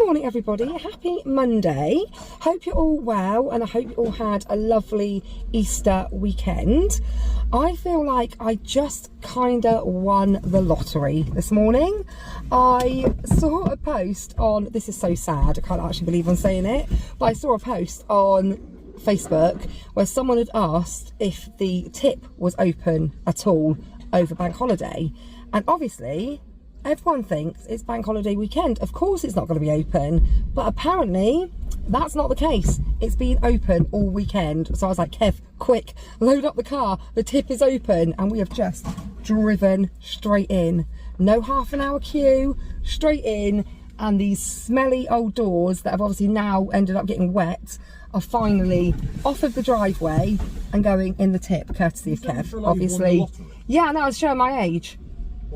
morning everybody, happy Monday. Hope you're all well and I hope you all had a lovely Easter weekend. I feel like I just kinda won the lottery this morning. I saw a post on, this is so sad, I can't actually believe I'm saying it, but I saw a post on Facebook where someone had asked if the tip was open at all over bank holiday, and obviously everyone thinks it's bank holiday weekend. Of course it's not going to be open, but apparently that's not the case. It's been open all weekend. So I was like, Kev, quick, load up the car, the tip is open. And we have just driven straight in. No half an hour queue, straight in. And these smelly old doors that have obviously now ended up getting wet are finally off of the driveway and going in the tip, courtesy of Kev, obviously. Yeah, no, I was showing my age.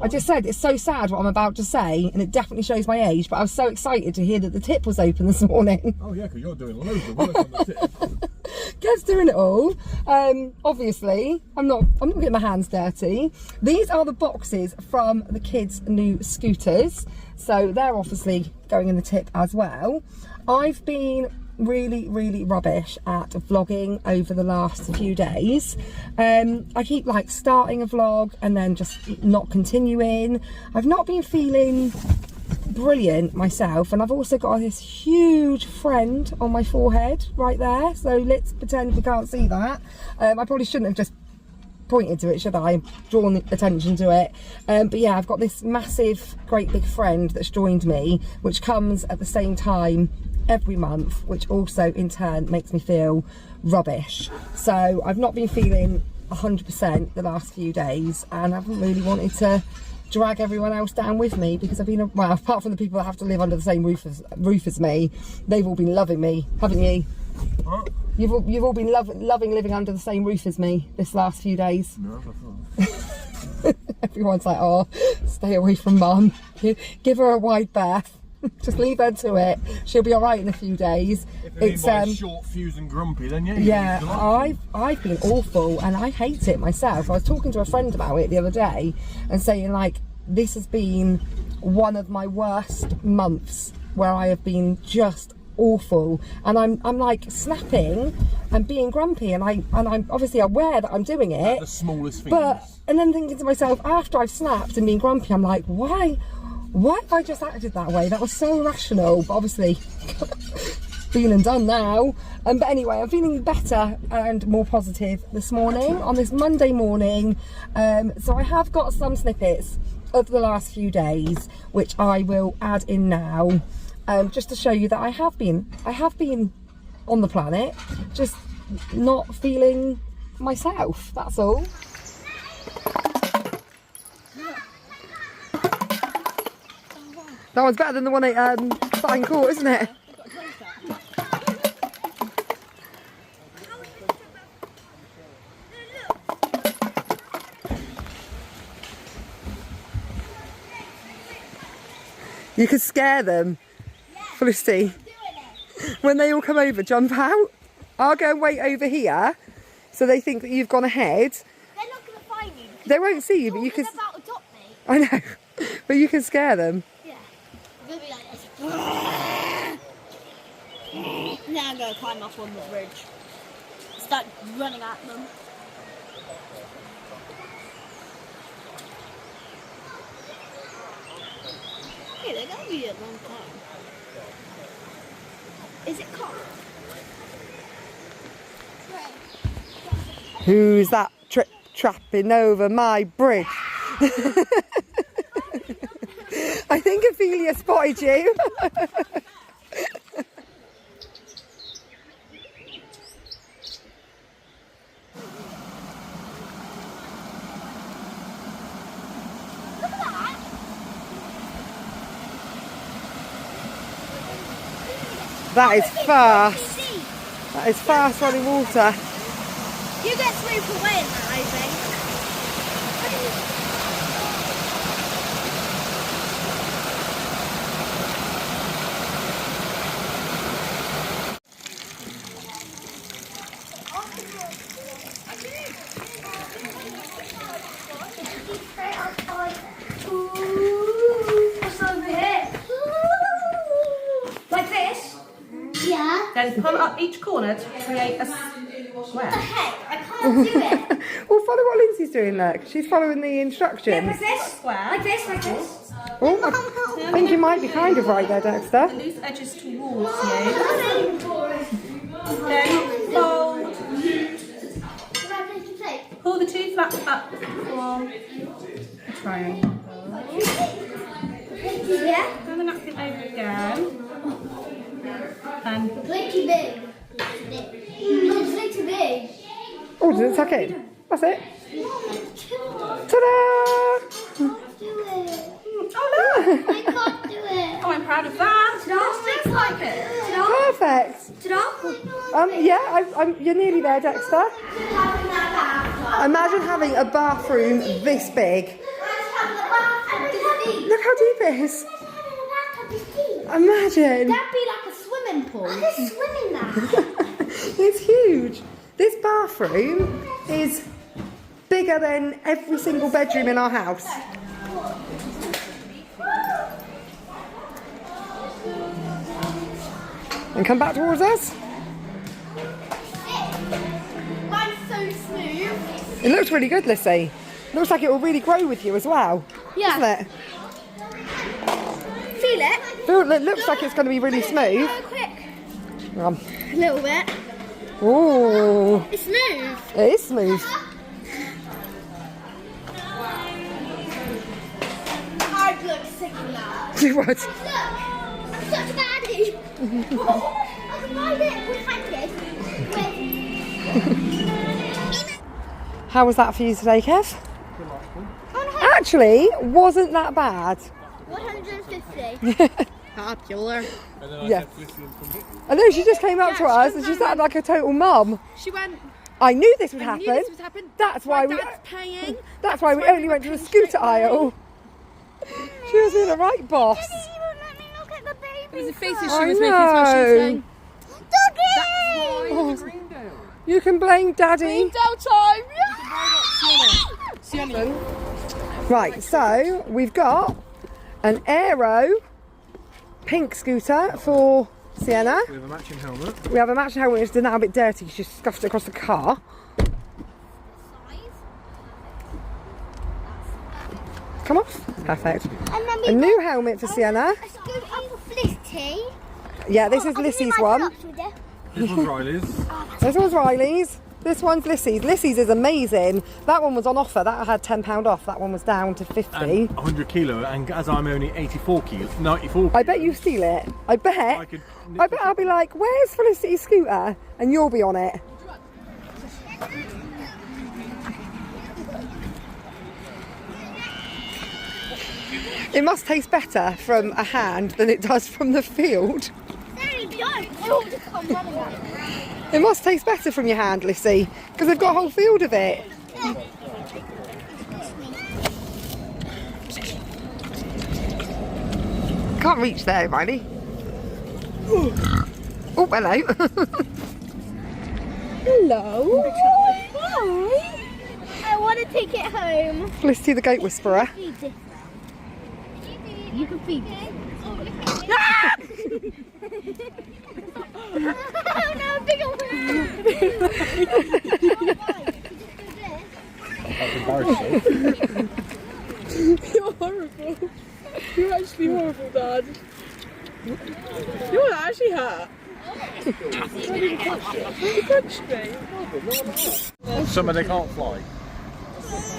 I just said it's so sad what I'm about to say, and it definitely shows my age, but I was so excited to hear that the tip was open this morning. Oh yeah, because you're doing loads of work on the tip. Kev's doing it all. Obviously, I'm not getting my hands dirty. These are the boxes from the kids' new scooters, so they're obviously going in the tip as well. I've been really rubbish at vlogging over the last few days. I keep like starting a vlog and then just not continuing. I've not been feeling brilliant myself, and I've also got this huge friend on my forehead right there, so let's pretend we can't see that. I probably shouldn't have just pointed to it, should I? Drawn attention to it. But yeah, I've got this massive great big friend that's joined me, which comes at the same time every month, which also in turn makes me feel rubbish. So I've not been feeling 100% the last few days, and I haven't really wanted to drag everyone else down with me, because I've been, well, apart from the people that have to live under the same roof as me, they've all been loving me, haven't you? What? You've all been loving living under the same roof as me this last few days. No, that's not. Everyone's like, oh, stay away from mum, give her a wide berth. Just leave her to it. She'll be all right in a few days. If it's short, fused and grumpy, then yeah. Yeah, I've been awful and I hate it myself. I was talking to a friend about it the other day and saying like, this has been one of my worst months where I have been just awful, and I'm like snapping and being grumpy, and I'm obviously aware that I'm doing it. At the smallest things. And then thinking to myself, after I've snapped and been grumpy, I'm like, why have I just acted that way? That was so irrational, but obviously been and done now. But anyway, I'm feeling better and more positive this morning on this Monday morning. So I have got some snippets of the last few days, which I will add in now, just to show you that I have been on the planet, just not feeling myself, that's all. That one's better than the one at Starting Court, isn't it? You could scare them, Felicity. When they all come over, jump out. I'll go and wait over here, so they think that you've gone ahead. They're not going to find you. They won't see you, but you can. About adopt me. I know, but you can scare them. Gonna be like this. Now I'm gonna climb up on the bridge. Start running at them. Hey, they're gonna be a long time. Is it cold? Who's that trapping over my bridge? I think Ophelia spotted you. That is fast. That is fast running water. You get swept away in that, I think. Then pull up each corner to create a square. Heck, I can't do it. Well, follow what Lindsay's doing, look. She's following the instructions. Like this, Square. like this, like this. Oh, I think you might be kind of right there, Dexter. Loose edges towards you. Then fold. Pull the two flaps up from a triangle. Yeah. Turn the napkin over again. And Way too big. No, it's way too big. Oh, does it tuck in? That's it. Ta-da! oh look! I can't do it. Oh, I'm proud of that. It's just like it. Perfect. Yeah, you're nearly there, Dexter. Imagine having a bathroom this big. Look how deep it is. Imagine. That'd be like a swimming pool. I could swim in that. It's huge. This bathroom is bigger than every single bedroom in our house. And come back towards us. Mine's so smooth. It looks really good, Lissy. Looks like it will really grow with you as well. Yeah. Doesn't it? Feel it? It looks like it's going to be really smooth. Go quick. Um, A little bit. ooh, It's smooth. it is smooth. I'd look sick in that. You would. Look, I'm such a baddie. I can ride it with handed. How was that for you today, Kev? Oh, Actually, wasn't that bad. 150. Popular. And then I Yeah. said to Lissy and come in. I know, she just came up Yeah, to she us come and she round sounded like a total mum. She went. I knew this would I happen. knew this would happen. That's why My we. dad's paying. That's why we only went to the scooter aisle. She was being a right boss. Let me look at the baby. It was the faces I she was making as well. She was know. saying, Oh, you can blame Daddy. time! Right, so we've got an Aero pink scooter for Sienna. We have a matching helmet. We have a matching helmet which is now a bit dirty. She just scuffed it across the car. Come off. Perfect. And then A new helmet for Sienna. a scooter for Felicity. Yeah, this is Lissy's one. This one's Riley's. This one's Riley's. This one's Lissy's. Lissy's is amazing. That one was on offer. That had £10 off. That one was down to 50. And 100 kilo, and as I'm only 84 kilo, 94 I bet you steal it. I bet. I bet I'll be like, where's Felicity's scooter? And you'll be on it. It must taste better from a hand than it does from the field. It must taste better from your hand, Lissy, because they've got a whole field of it. Can't reach there, Riley. Oh, hello. Hello. Hi. I want to take it home. Felicity the goat whisperer. You can feed it. Oh no, big one. That's embarrassing. You're horrible. You're actually horrible, Dad. You're actually hurt. You punched me. Some of they can't fly.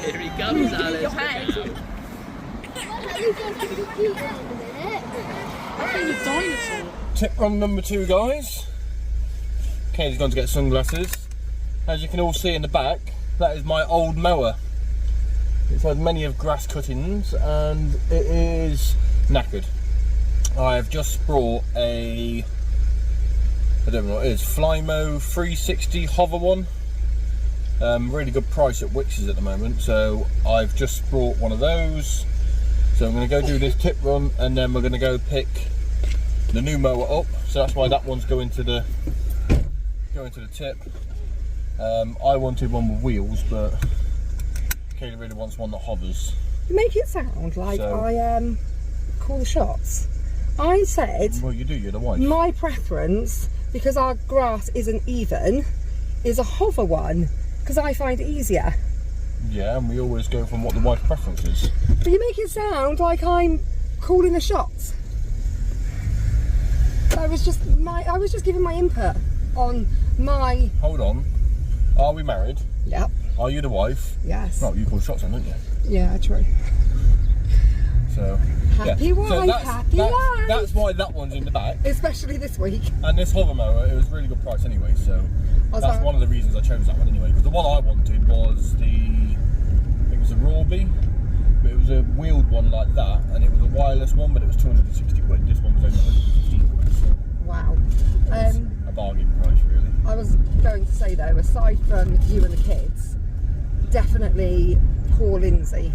Here he comes, Alice. Your head. I think a dinosaur. Tip run number 2, guys. Katie's gone to get sunglasses. As you can all see in the back, that is my old mower. It's had many of grass cuttings and it is knackered. I have just brought a, I don't know what it is, Flymo 360 hover one. Really good price at Wickes at the moment, so I've just brought one of those. So I'm going to go do this tip run and then we're going to go pick the new mower up. So that's why that one's going to the tip. I wanted one with wheels, but Kaylee really wants one that hovers. You make it sound like So- I call the shots. I said, Well, you do, you're the wife. my preference, because our grass isn't even, is a hover one, because I find it easier. Yeah, and we always go from what the wife's preference is. But you make it sound like I'm calling the shots. I was just giving my input on my... Hold on. Are we married? Yep. Are you the wife? Yes. No, you call shots on, don't you? Yeah, true. So... Happy yeah. wife, so happy life. That's why that one's in the back. Especially this week. And this hover mower, it was a really good price anyway, so that's one of the reasons I chose that one anyway. Because the one I wanted was I think it was a Rawby, but it was a wheeled one like that, and it was a wireless one, but it was 260 quid. This one was only 115 quid, so wow. it was a bargain price, really. I was going to say though, aside from you and the kids, definitely poor Lindsay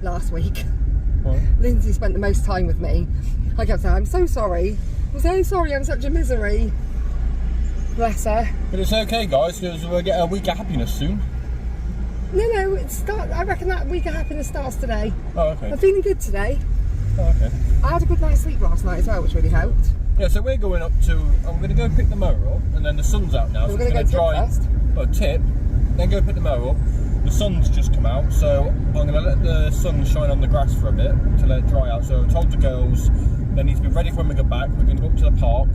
last week. Right. Lindsay spent the most time with me. I kept saying, I'm so sorry, I'm such a misery. Bless her. But it's okay, guys, because we'll get a week of happiness soon. No, I reckon that week of happiness starts today. Oh, okay. I'm feeling good today. Oh, okay. I had a good night's sleep last night as well, which really helped. Yeah, so we're going up to, I'm going to go pick the mower up, and then the sun's out now, We're so it's gonna going to go dry. tip first. Oh, tip, then go pick the mower up. The sun's just come out, so I'm going to let the sun shine on the grass for a bit to let it dry out. So I told the girls they need to be ready for when we get back. We're going to go up to the park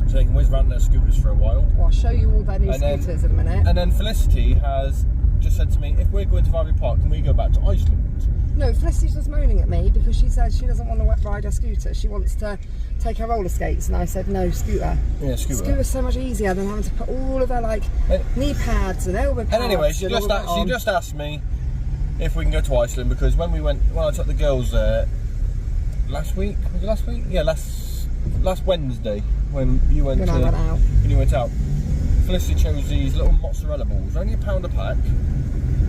so they can whiz around their scooters for a while. Well, I'll show you all their new scooters in a minute. And then Felicity has just said to me, if we're going to Varley Park, can we go back to Iceland? No, Felicity's just moaning at me because she said she doesn't want to ride her scooter. She wants to take her roller skates, and I said no, scooter. Yeah, scooter. Scooter's so much easier than having to put all of her knee pads and elbow pads. And anyway, she just asked me if we can go to Iceland, because when I took the girls there last week, was it last week? Yeah, last Wednesday when you went out. Felicity chose these little mozzarella balls, only £1 a pack.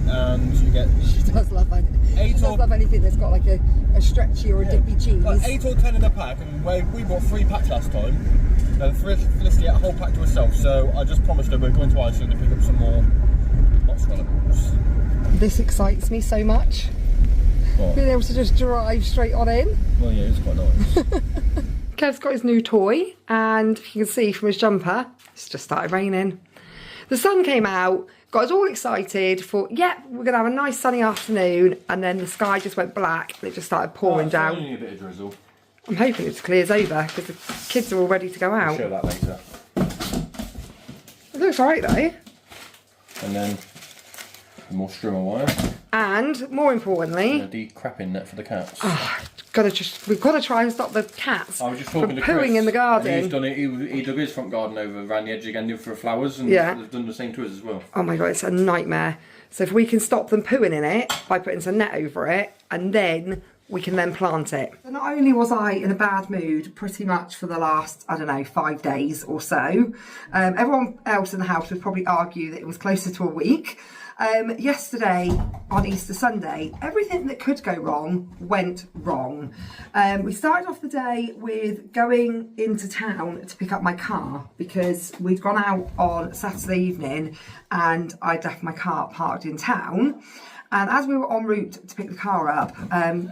And you get... She does love anything that's got like a stretchy or a dippy cheese. Like 8 or 10 in a pack, and we bought 3 packs last time. And Felicity had a whole pack to herself, so I just promised her we're going to Iceland to pick up some more mozzarella balls. This excites me so much. What? Being able to just drive straight on in. Well, yeah, it's quite nice. Kev's got his new toy, and if you can see from his jumper, it's just started raining. The sun came out, got us all excited for, yeah, we're going to have a nice sunny afternoon, and then the sky just went black and it just started pouring down. Only a bit of drizzle. I'm hoping it just clears over because the kids are all ready to go out. I'll show that later. It looks alright though. And then more strimmer wire. And more importantly, And a de-crapping net for the cats. we've got to try and stop the cats I was just from talking to pooing Chris, in the garden. and he's done it. He dug his front garden over around the edge again for flowers, and Yeah. they've done the same to us as well. Oh my god, it's a nightmare. So if we can stop them pooing in it by putting some net over it, and then we can then plant it. So not only was I in a bad mood pretty much for the last, I don't know, 5 days or so, everyone else in the house would probably argue that it was closer to a week. Yesterday on Easter Sunday, everything that could go wrong went wrong. We started off the day with going into town to pick up my car because we'd gone out on Saturday evening and I'd left my car parked in town. And as we were en route to pick the car up,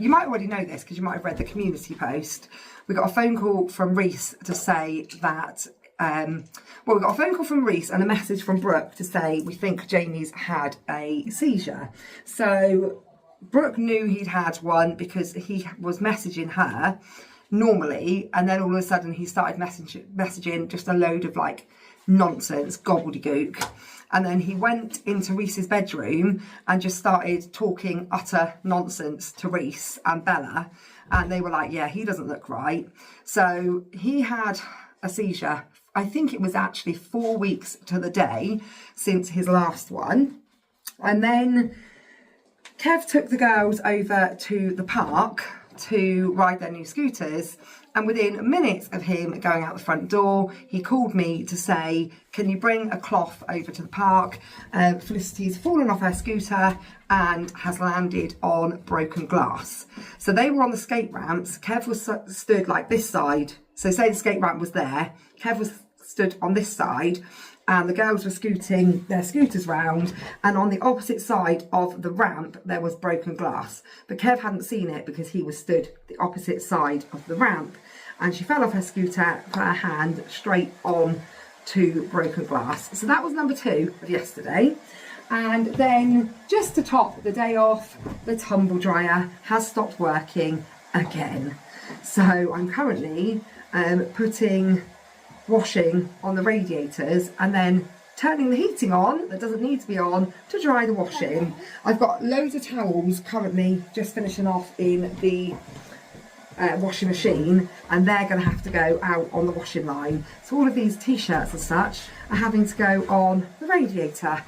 you might already know this because you might have read the community post. We got a phone call from Reese to say that we got a phone call from Reese and a message from Brooke to say we think Jamie's had a seizure. So Brooke knew he'd had one because he was messaging her normally, and then all of a sudden he started messaging just a load of nonsense, gobbledygook. And then he went into Reese's bedroom and just started talking utter nonsense to Reese and Bella. And they were like, yeah, he doesn't look right. So he had a seizure. I think it was actually 4 weeks to the day since his last one. And then Kev took the girls over to the park to ride their new scooters. And within minutes of him going out the front door, he called me to say, can you bring a cloth over to the park? Felicity's fallen off her scooter and has landed on broken glass. So they were on the skate ramps. Kev was stood like this side. So say the skate ramp was there. Kev was stood on this side and the girls were scooting their scooters round, and on the opposite side of the ramp there was broken glass. But Kev hadn't seen it because he was stood the opposite side of the ramp. and she fell off her scooter, put her hand straight on to broken glass. So that was number 2 of yesterday. And then just to top the day off, the tumble dryer has stopped working again. So I'm currently putting washing on the radiators and then turning the heating on that doesn't need to be on to dry the washing. I've got loads of towels currently just finishing off in the washing machine, and they're going to have to go out on the washing line. So all of these t-shirts and such are having to go on the radiator,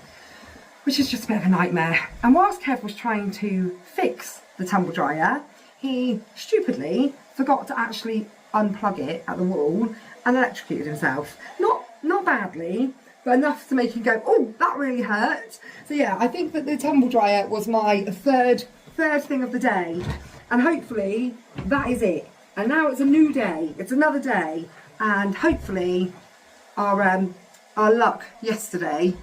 which is just a bit of a nightmare. And whilst Kev was trying to fix the tumble dryer, he stupidly forgot to actually unplug it at the wall and electrocuted himself. Not badly, but enough to make him go, oh, that really hurt. So yeah, I think that the tumble dryer was my third thing of the day, and hopefully that is it. And now it's a new day, it's another day, and hopefully our luck yesterday,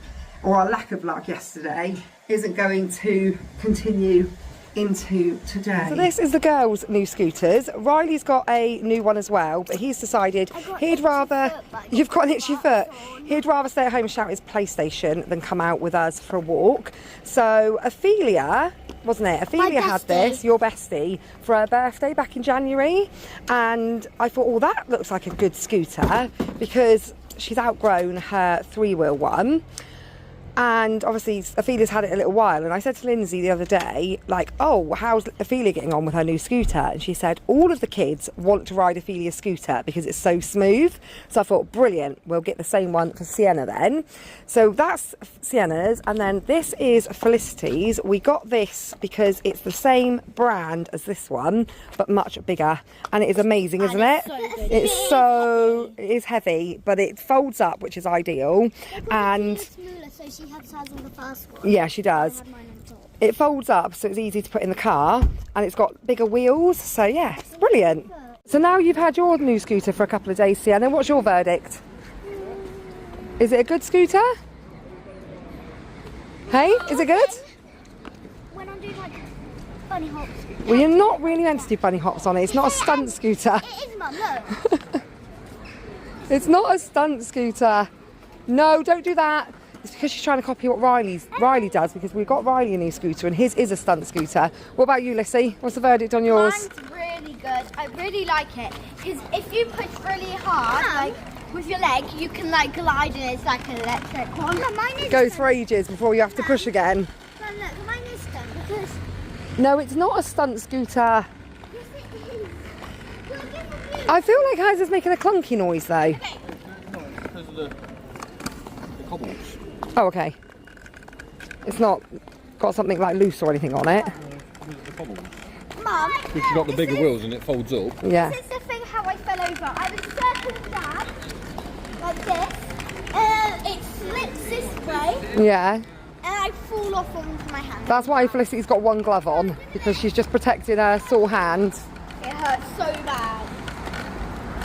or our lack of luck yesterday, isn't going to continue into today. So this is the girls' new scooters. Riley's got a new one as well, but he's decided he'd rather... You've got an itchy foot? He'd rather stay at home and shout his PlayStation than come out with us for a walk. So Ophelia, wasn't it? Ophelia had this, your bestie, for her birthday back in January, and I thought, oh, that looks like a good scooter because she's outgrown her 3-wheel one. And obviously Ophelia's had it a little while, and I said to Lindsay the other day, like, oh, how's Ophelia getting on with her new scooter? And she said all of the kids want to ride Ophelia's scooter because it's so smooth. So I thought, brilliant, we'll get the same one for Sienna then. So that's Sienna's, and then this is Felicity's. We got this because it's the same brand as this one, but much bigger, and it is amazing, isn't it? It is heavy, but it folds up, which is ideal. And so she has size on the first one. Yeah, she does. I had mine on top. It folds up, so it's easy to put in the car, and it's got bigger wheels, so yeah, it's brilliant. So now you've had your new scooter for a couple of days, Sienna, what's your verdict? Is it a good scooter? Hey, is it good? When I'm doing like bunny hops. Well, you're not really meant to do bunny hops on it. It's not a stunt scooter. It is, Mum, look. It's not a stunt scooter. No, don't do that. It's because she's trying to copy what Riley does, because we've got Riley a new scooter and his is a stunt scooter. What about you, Lissy? What's the verdict on yours? Mine's really good. I really like it because if you push really hard, like with your leg, you can like glide and it's like an electric one. Mum, mine is It goes for ages before you have to push again. Mum, look, mine is done because... No, it's not a stunt scooter. Yes, it is. You're giving me... I feel like hers is making a clunky noise though. No, because of the cobbles. Oh, okay. It's not got something like loose or anything on it. Because of the cobbles. Mum, Because you've got the bigger wheels and it folds up. Yeah. this is the thing how I fell over. I was circling down like this, and it slips this way, Yeah. and I fall off onto my hand. That's why Felicity's got one glove on, because she's just protecting her sore hand. It hurts so bad.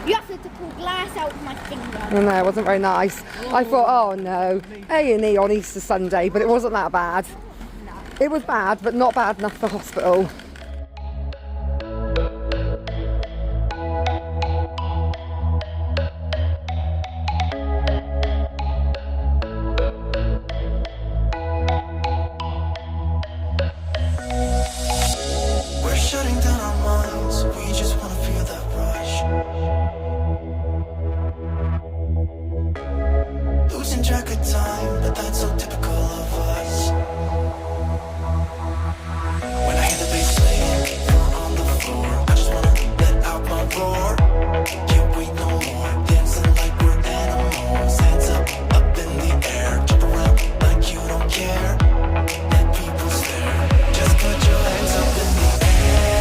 You have to pull glass out with my finger. I know, it wasn't very nice. I thought, oh no, A&E on Easter Sunday, but it wasn't that bad. No. It was bad, but not bad enough for hospital. We're shutting down our minds. We just wanna feel that rush. Losing track of time, but that's so typical of us. When I hear the bass playing, fall on the floor, I just wanna let out my roar. Can't wait no more, dancing like we're animals. Hands up in the air, jump around like you don't care. Let people stare. Just put your hands up in the air.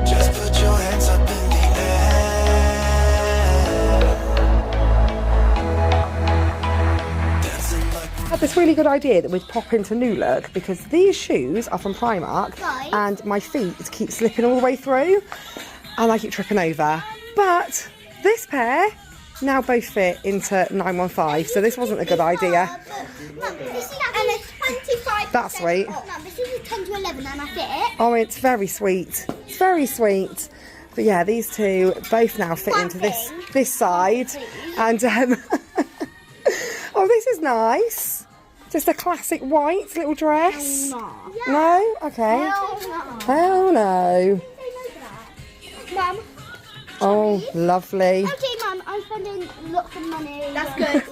Just put your hands up in the air. Dancing like I had this really good idea that we'd pop into New Look, because these shoes are from Primark and my feet keep slipping all the way through and I keep tripping over. But this pair now both fit into 915, so this wasn't a good idea. Mum, and it's £25 That's sweet. Mum, this is a 10 to 11 and I fit. Oh, it's very sweet. It's very sweet. But yeah, these two both now fit into this side. And oh, this is nice. Just a classic white little dress. No? Okay. Hell no. Mum. Oh, lovely. Okay, Mum, I'm spending lots of money. That's good.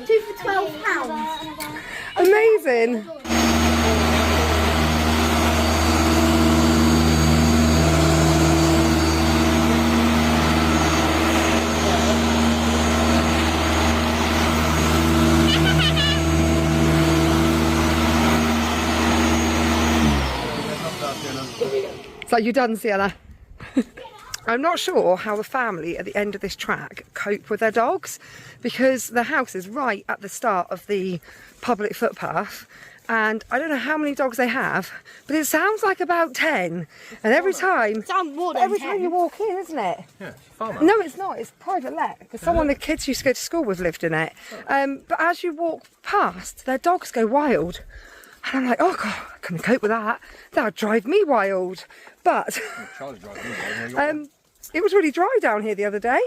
2 for £12. Amazing. So you done, Sienna? I'm not sure how the family at the end of this track cope with their dogs, because the house is right at the start of the public footpath, and I don't know how many dogs they have, but it sounds like about 10. And every time, every time you walk in, isn't it? Yeah, farmer. No, it's not. It's private let, because someone the kids used to go to school with lived in it. But as you walk past, their dogs go wild. And I'm like, oh God, I couldn't cope with that. That would drive me wild. But it was really dry down here the other day.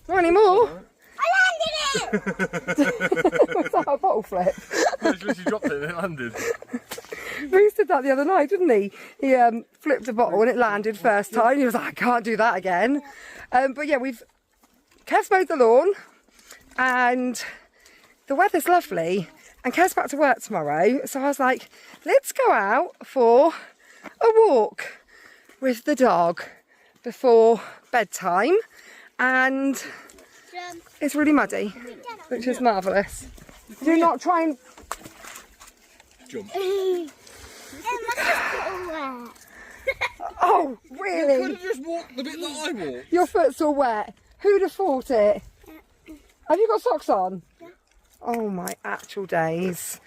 Not anymore. I landed it! Was that a bottle flip? I literally dropped it and it landed. Bruce did that the other night, didn't he? He flipped a bottle and it landed first time. He was like, I can't do that again. But yeah, Kev's mowed the lawn and the weather's lovely. And Kev's back to work tomorrow. So I was like, let's go out for a walk with the dog before bedtime. And it's really muddy, which is marvellous. Do not try and Jump. oh, You could really? have just walked the bit that I walked. Your foot's all wet. Who'd have thought it? Have you got socks on? Oh my actual days.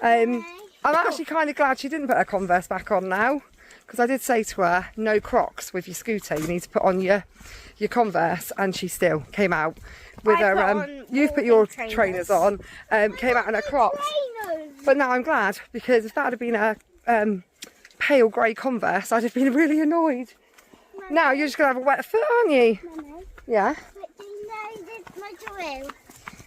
I'm actually kind of glad she didn't put her Converse back on now, because I did say to her, no Crocs with your scooter, you need to put on your Converse, and she still came out with her, you've put your trainers on, came out in her Crocs. But now I'm glad, because if that had been a pale grey Converse, I'd have been really annoyed. Now you're just going to have a wet foot, aren't you? Mummy, Yeah. but do you know my drill?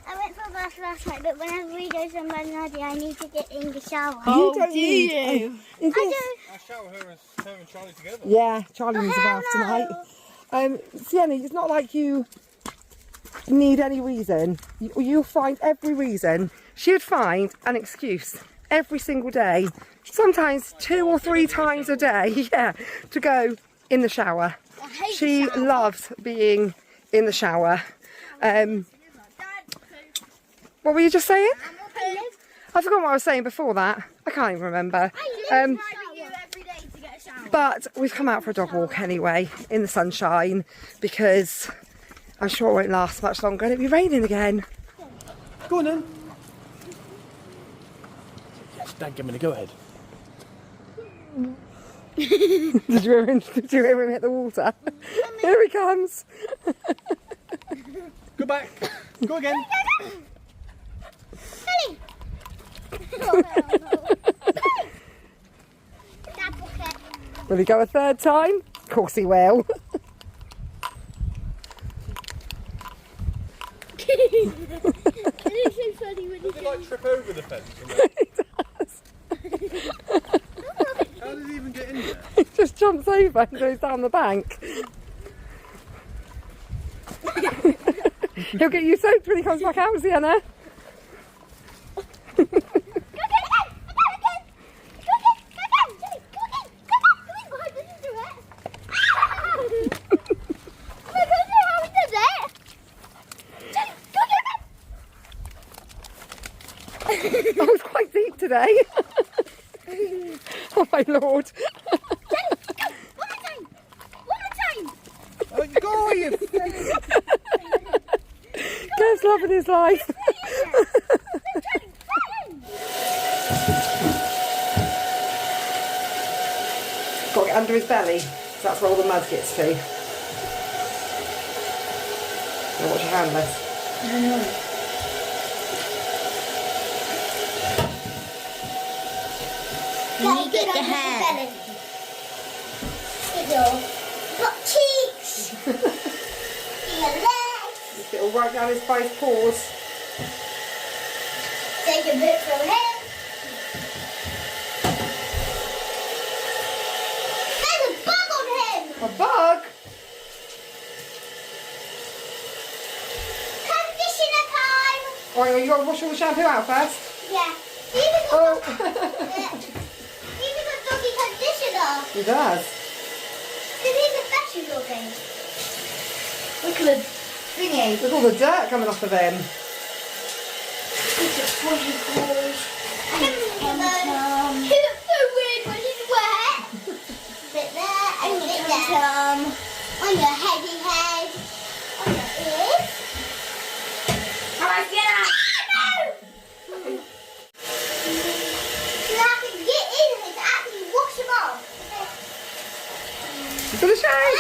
I went for a bath last night, but whenever we go somewhere naughty, I need to get in the shower. Oh, do you? Is this- I shower her and Charlie together. Yeah, Charlie needs a bath tonight. Sienna, it's not like you need any reason. You'll find every reason. She would find an excuse every single day, sometimes 2 or 3 times a day, yeah, to go in the shower. She loves being in the shower. What were you just saying? I forgot what I was saying before that. I can't even remember. But we've come out for a dog walk anyway in the sunshine, because I'm sure it won't last much longer and it'll be raining again. Go on then. Dad, give me the go ahead. Did you hear him hit the water? Here he comes. Go back. Go again. Will he go a third time? Of course he will. It's so funny when Does he like trip over the fence? He does. How did he even get in there? He just jumps over and goes down the bank. He'll get you soaked when he comes back out, Sienna. Oh, it's quite deep today. Oh my lord. Oh, go, you. Kev's loving his life. Got it under his belly, so that's where all the mud gets to. Now watch your hand, Les. you get the hair. Got cheeks. Your legs. Get all right down his both paws. Take a bit from him. There's a bug on him. A bug? Conditioner time. Oh, you got to wash all the shampoo out first? Yeah. Even got, Oh. even got doggy conditioner. He does. Because he's a special thing. Look at the thingy. Look at all the dirt coming off of him. He looks so weird when he's wet. Bit there and bit there. On your heady head. On your ears. Come on, get out! You have to get in and actually wash them off. You got to shave.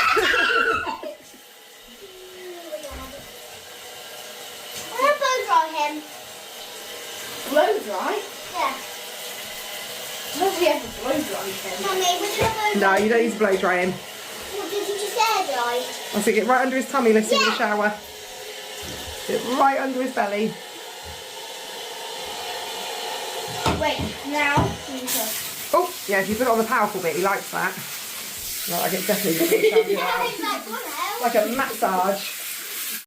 I'm going to blow dry him. Blow dry? Yeah. Nobody ever blow dry him. Mummy, we're going to blow dry. No, you don't need to blow dry him. What did you just air dry? I'll stick it right under his tummy, let's see in the shower. Get it right under his belly. Wait, now. Oh, yeah, if you put it on the powerful bit, he likes that. Well, I get definitely good. Yeah, he's like, what else? Like a massage.